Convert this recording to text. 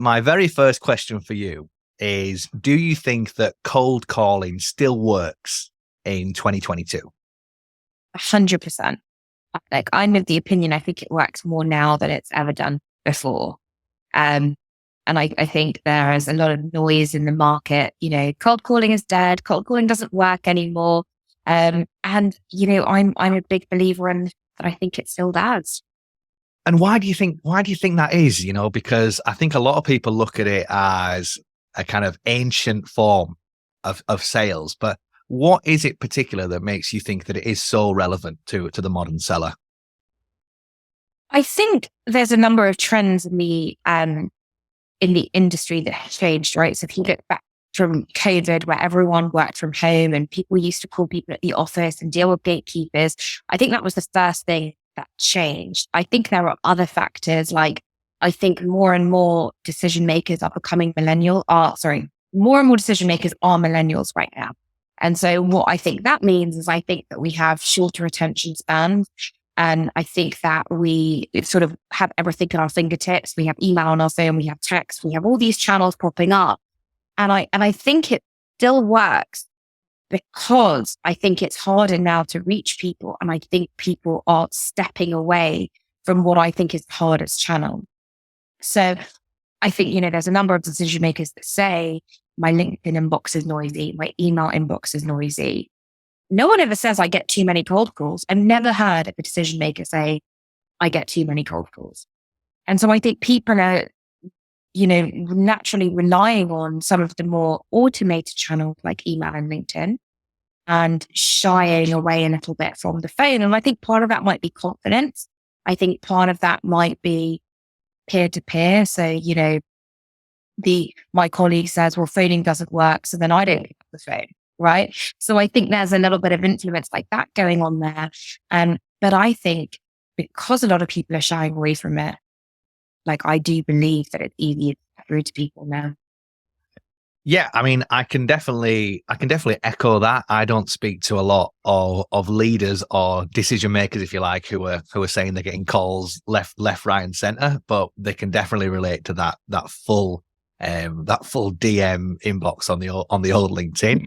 my very first question for you is, do you think that cold calling still works in 2022? 100%. Like, I'm of the opinion, I think it works more now than it's ever done before. And I think there is a lot of noise in the market. Cold calling is dead. Cold calling doesn't work anymore. And I'm a big believer in that. I think it still does. And why do you think that is? Because I think a lot of people look at it as a kind of ancient form of sales, but what is it particular that makes you think that it is so relevant to the modern seller? I think there's a number of trends in the industry that have changed, right? So if you look back from COVID, where everyone worked from home and people used to call people at the office and deal with gatekeepers, I think that was the first thing that changed. I think there are other factors, like I think more and more decision makers are becoming more and more decision makers are millennials right now. And so what I think that means is I think that we have shorter attention spans. And I think that we sort of have everything at our fingertips. We have email on our phone, we have text, we have all these channels popping up. And I think it still works because I think it's harder now to reach people. And I think people are stepping away from what I think is the hardest channel. So I think, there's a number of decision makers that say my LinkedIn inbox is noisy, my email inbox is noisy. No one ever says I get too many cold calls. I've never heard a decision maker say I get too many cold calls. And so I think people are, naturally relying on some of the more automated channels like email and LinkedIn and shying away a little bit from the phone. And I think part of that might be confidence. I think part of that might be peer to peer. So, my colleague says, well, phoning doesn't work. So then I don't pick up the phone. Right. So I think there's a little bit of influence like that going on there. But I think because a lot of people are shying away from it, like I do believe that it's easier to get through to people now. Yeah, I mean, I can definitely echo that. I don't speak to a lot of leaders or decision makers, if you like, who are saying they're getting calls left, right, and center, but they can definitely relate to that full DM inbox on the old LinkedIn.